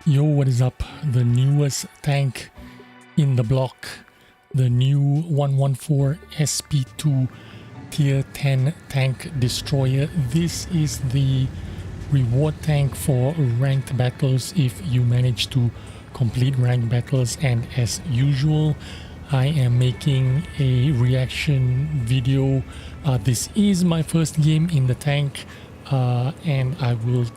Yo, what is up? The newest tank in the block, the new 114 SP2 tier 10 tank destroyer. This is the reward tank for ranked battles if you manage to complete ranked battles, and as usual I am making a reaction video. This is my first game in the tank, and I will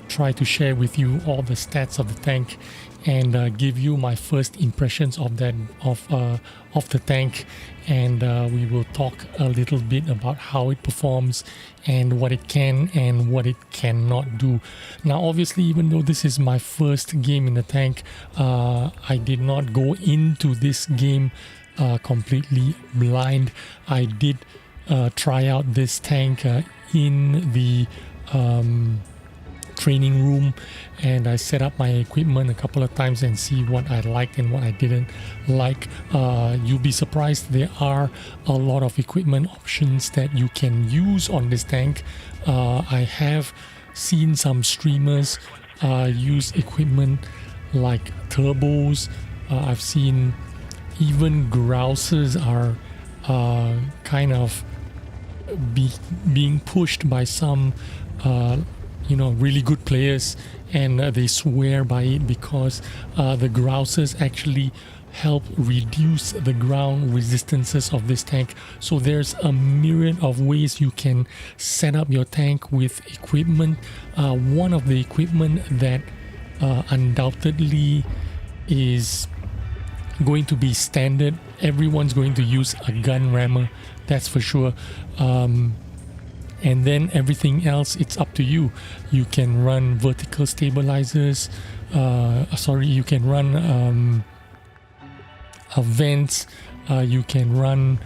try to share with you all the stats of the tank and give you my first impressions of that of the tank, and we will talk a little bit about how it performs and what it can and what it cannot do. Now obviously, even though this is my first game in the tank, I did not go into this game completely blind. I did try out this tank in the training room, and I set up my equipment a couple of times and see what I liked and what I didn't like. You'll be surprised, there are a lot of equipment options that you can use on this tank. I have seen some streamers use equipment like turbos. I've seen even grouses are kind of being pushed by some really good players, and they swear by it because the grouses actually help reduce the ground resistances of this tank. So there's a myriad of ways you can set up your tank with equipment. One of the equipment that undoubtedly is going to be standard, everyone's going to use a gun rammer, that's for sure. And then everything else, it's up to you. You can run vertical stabilizers, you can run vents, you can run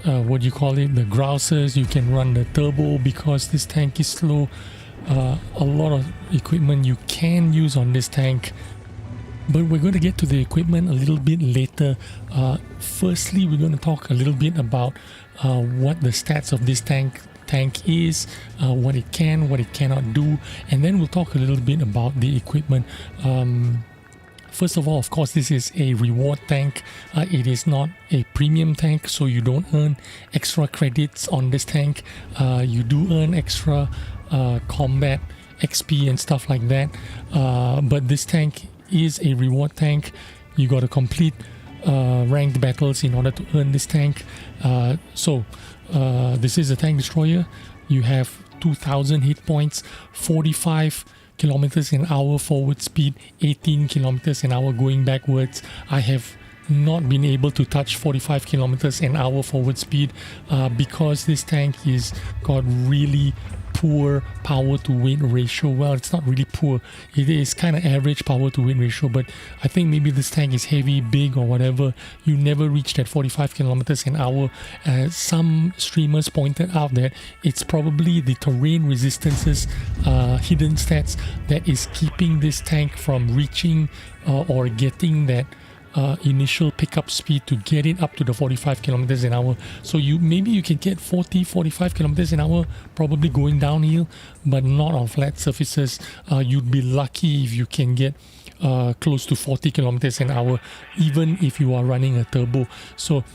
the grouses, you can run the turbo because this tank is slow. A lot of equipment you can use on this tank, but we're going to get to the equipment a little bit later. Firstly, we're going to talk a little bit about what the stats of this tank is, what it can, what it cannot do, and then we'll talk a little bit about the equipment. First of all, of course, this is a reward tank. It is not a premium tank, so you don't earn extra credits on this tank. You do earn extra combat XP and stuff like that, but this tank is a reward tank. You got to complete ranked battles in order to earn this tank. This is a tank destroyer. You have 2000 hit points, 45 kilometers an hour forward speed, 18 kilometers an hour going backwards. I have not been able to touch 45 kilometers an hour forward speed because this tank is got really poor power to weight ratio. Well, it's not really poor, it is kind of average power to weight ratio, but I think maybe this tank is heavy, big or whatever. You never reach that 45 kilometers an hour. Some streamers pointed out that it's probably the terrain resistances, hidden stats, that is keeping this tank from reaching or getting that initial pickup speed to get it up to the 45 kilometers an hour. So maybe you can get 40-45 kilometers an hour probably going downhill, but not on flat surfaces. You'd be lucky if you can get close to 40 kilometers an hour, even if you are running a turbo. So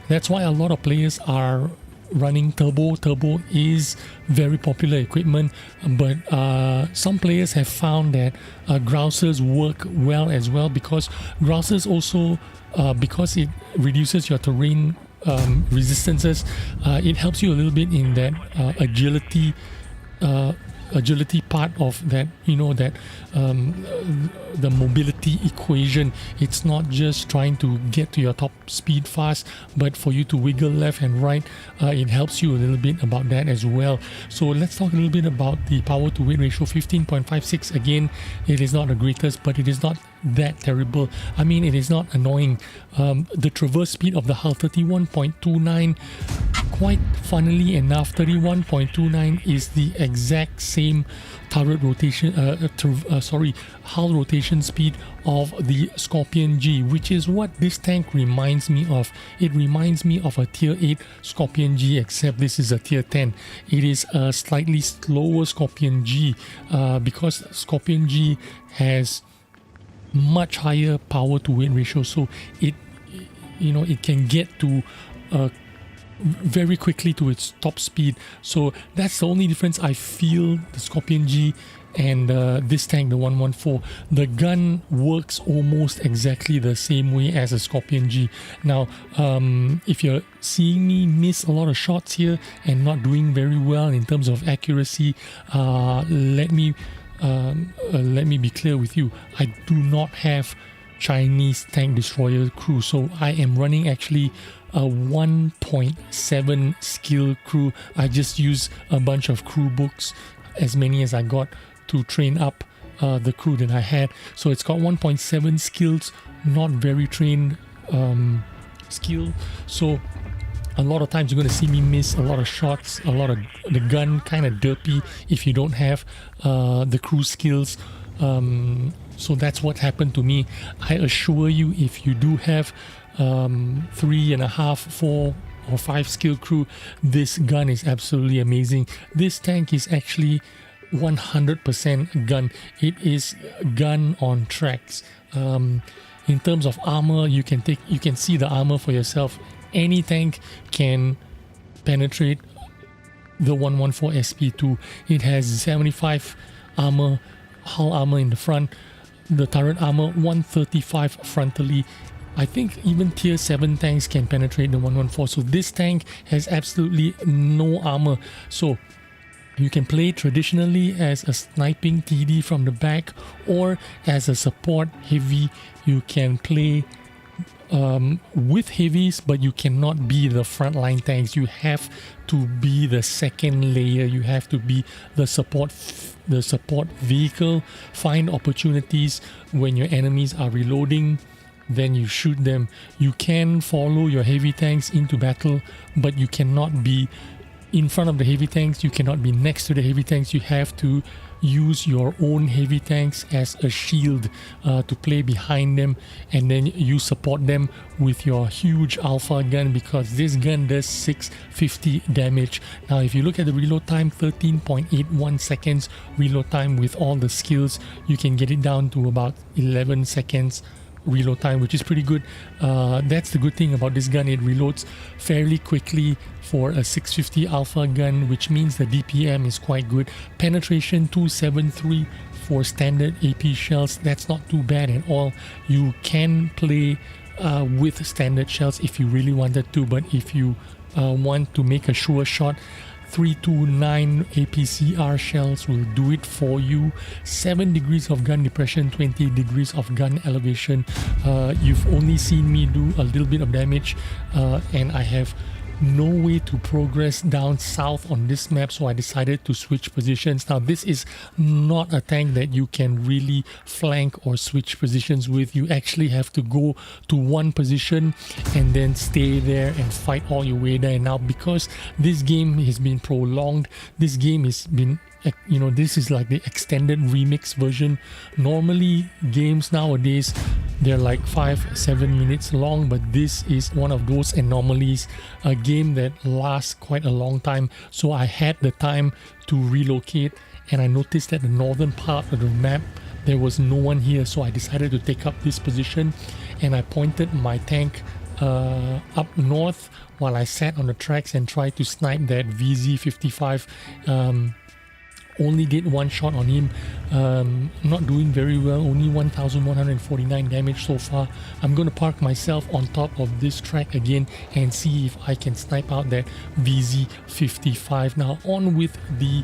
that's why a lot of players are running turbo. Turbo is very popular equipment, but some players have found that grouses work well as well, because grouses also, because it reduces your terrain resistances, it helps you a little bit in that agility part of that, the mobility equation. It's not just trying to get to your top speed fast, but for you to wiggle left and right. It helps you a little bit about that as well. So let's talk a little bit about the power to weight ratio. 15.56. Again, it is not the greatest, but it is not that terrible. I mean, it is not annoying. The traverse speed of the hull, 31.29. quite funnily enough, 31.29 is the exact same turret rotation, hull rotation speed of the Scorpion G, which is what this tank reminds me of. It reminds me of a tier 8 Scorpion G, except this is a tier 10. It is a slightly slower Scorpion G because Scorpion G has much higher power to weight ratio, so it can get to very quickly to its top speed. So that's the only difference I feel, the Scorpion G and this tank, the 114. The gun works almost exactly the same way as a Scorpion G. Now if you're seeing me miss a lot of shots here and not doing very well in terms of accuracy, let me be clear with you. I do not have Chinese tank destroyer crew, so I am running actually a 1.7 skill crew. I just use a bunch of crew books, as many as I got, to train up the crew that I had. So it's got 1.7 skills, not very trained skill. So a lot of times you're going to see me miss a lot of shots, a lot of the gun kind of derpy if you don't have the crew skills. So that's what happened to me. I assure you, if you do have 3.5, 4 or 5 skill crew, this gun is absolutely amazing. This tank is actually 100% gun. It is gun on tracks. In terms of armor, you can see the armor for yourself. Any tank can penetrate the 114 SP2. It has 75 armor, hull armor in the front, the turret armor 135 frontally. I think even tier 7 tanks can penetrate the 114. So this tank has absolutely no armor. So you can play traditionally as a sniping TD from the back, or as a support heavy. You can play with heavies, but you cannot be the frontline tanks. You have to be the second layer. You have to be the support vehicle. Find opportunities when your enemies are reloading, then you shoot them. You can follow your heavy tanks into battle, but you cannot be in front of the heavy tanks. You cannot be next to the heavy tanks. You have to use your own heavy tanks as a shield to play behind them, and then you support them with your huge alpha gun, because this gun does 650 damage. Now if you look at the reload time, 13.81 seconds reload time with all the skills. You can get it down to about 11 seconds reload time, which is pretty good. That's the good thing about this gun. It reloads fairly quickly for a 650 alpha gun, which means the DPM is quite good. Penetration 273 for standard AP shells. That's not too bad at all. You can play with standard shells if you really wanted to, but if you want to make a sure shot, 329 APCR shells will do it for you. 7 degrees of gun depression, 20 degrees of gun elevation. You've only seen me do a little bit of damage, and I have no way to progress down south on this map, so I decided to switch positions. Now this is not a tank that you can really flank or switch positions with. You actually have to go to one position and then stay there and fight all your way there. Now because this game has been prolonged, this game has been, you know, this is like the extended remix version. Normally games nowadays, they're like 5-7 minutes long, but this is one of those anomalies, a game that lasts quite a long time. So I had the time to relocate, and I noticed that the northern part of the map, there was no one here, so I decided to take up this position, and I pointed my tank up north while I sat on the tracks and tried to snipe that VZ55. Only did one shot on him, not doing very well, only 1149 damage so far. I'm going to park myself on top of this track again and see if I can snipe out that VZ55. Now on with the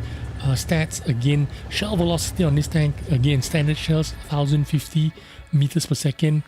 stats again. Shell velocity on this tank, again standard shells 1050 meters per second.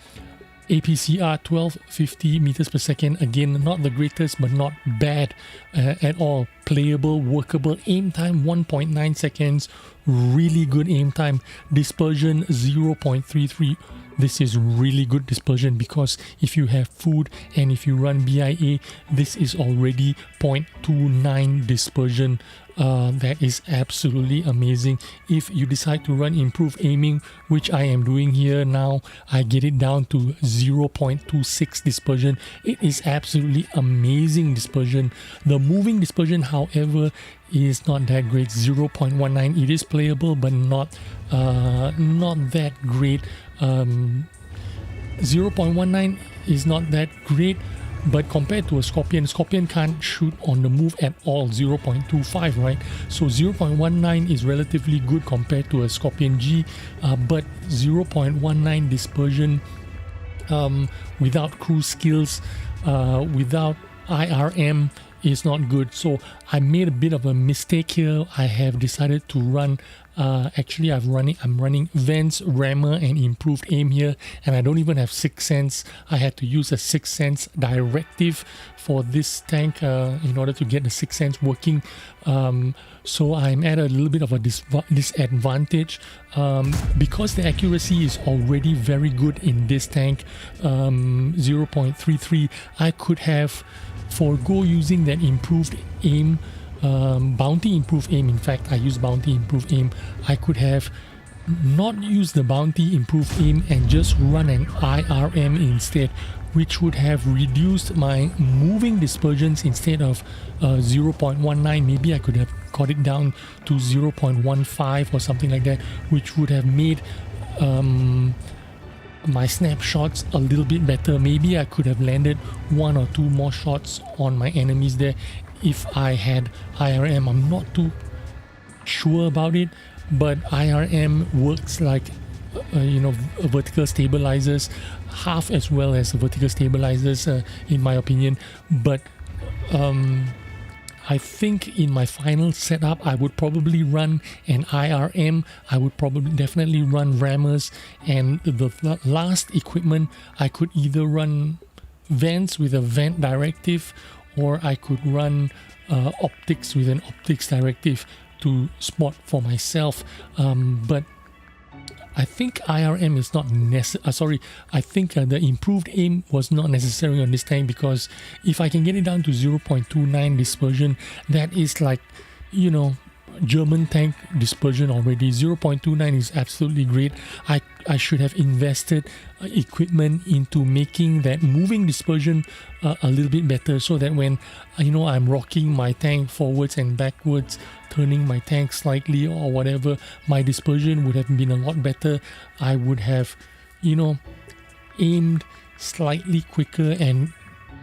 APCR 1250 meters per second, again not the greatest but not bad at all. Playable, workable. Aim time 1.9 seconds, really good aim time. Dispersion 0.33, this is really good dispersion, because if you have food and if you run BIA, this is already 0.29 dispersion. That is absolutely amazing. If you decide to run improved aiming, which I am doing here now, I get it down to 0.26 dispersion. It is absolutely amazing dispersion. The moving dispersion, however, is not that great. 0.19. It is playable, but not that great. 0.19 is not that great. But compared to a Scorpion can't shoot on the move at all, 0.25, right? So 0.19 is relatively good compared to a Scorpion G, but 0.19 dispersion without cruise skills, without IRM is not good. So I made a bit of a mistake here. I have decided to run actually I'm running Vance, Rammer and improved aim here, and I don't even have 6th sense. I had to use a 6th sense directive for this tank in order to get the 6th sense working. So I'm at a little bit of a disadvantage because the accuracy is already very good in this tank, 0.33. I could have forego using that improved aim, bounty improved aim. In fact, I use bounty improved aim. I could have not used the bounty improved aim and just run an IRM instead, which would have reduced my moving dispersions. Instead of 0.19, maybe I could have got it down to 0.15 or something like that, which would have made my snapshots a little bit better. Maybe I could have landed 1 or 2 more shots on my enemies there if I had IRM. I'm not too sure about it, but IRM works like vertical stabilizers, half as well as vertical stabilizers in my opinion. But I think in my final setup, I would probably run an IRM. I would definitely run rammers, and the last equipment, I could either run vents with a vent directive, or I could run optics with an optics directive to spot for myself. But I think IRM is not necessary. I think the improved aim was not necessary on this tank, because if I can get it down to 0.29 dispersion, that is like, German tank dispersion already. 0.29 is absolutely great. I should have invested equipment into making that moving dispersion a little bit better, so that when I'm rocking my tank forwards and backwards, turning my tank slightly or whatever, my dispersion would have been a lot better. I would have aimed slightly quicker and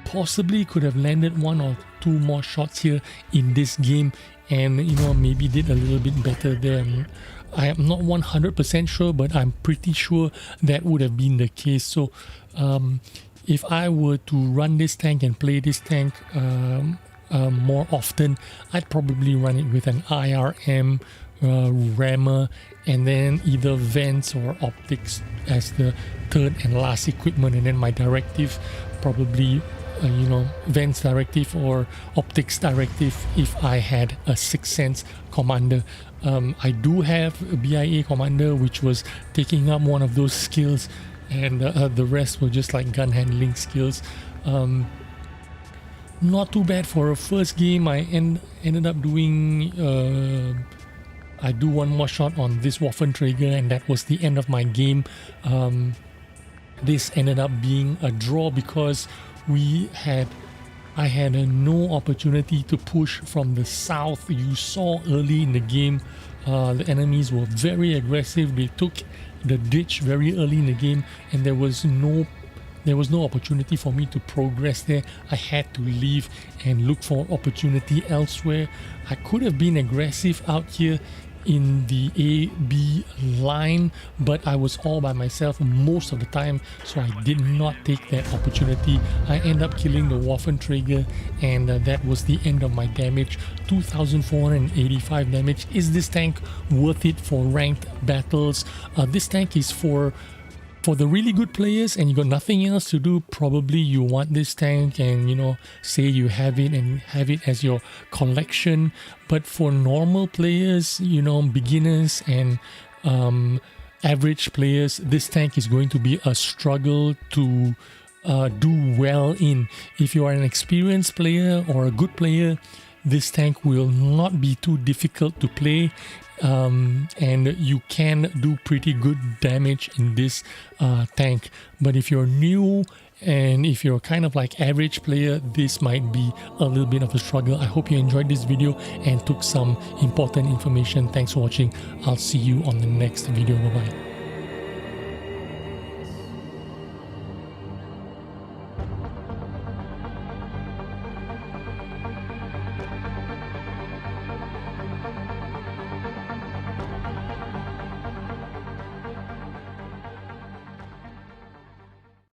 possibly could have landed 1 or 2 more shots here in this game, and maybe did a little bit better there. I am not 100% sure, but I'm pretty sure that would have been the case. So if I were to run this tank and play this tank more often, I'd probably run it with an IRM, rammer, and then either vents or optics as the third and last equipment, and then my directive probably vents directive or optics directive if I had a 6th sense commander. I do have a BIA commander, which was taking up one of those skills, and the rest were just like gun handling skills. Not too bad for a first game. I ended up doing I do 1 more shot on this Waffenträger, and that was the end of my game. This ended up being a draw because I had no opportunity to push from the south. You saw early in the game, the enemies were very aggressive. They took the ditch very early in the game, and there was no opportunity for me to progress there. I had to leave and look for opportunity elsewhere. I could have been aggressive out here in the A-B line, but I was all by myself most of the time, so I did not take that opportunity. I ended up killing the Waffenträger, and that was the end of my damage. 2,485 damage. Is this tank worth it for ranked battles? This tank is for the really good players and you got nothing else to do. Probably you want this tank and say you have it and have it as your collection. But for normal players, beginners and average players, this tank is going to be a struggle to do well in. If you are an experienced player or a good player, this tank will not be too difficult to play, and you can do pretty good damage in this tank. But if you're new and if you're kind of like average player, this might be a little bit of a struggle. I hope you enjoyed this video and took some important information. Thanks for watching. I'll see you on the next video. Bye bye.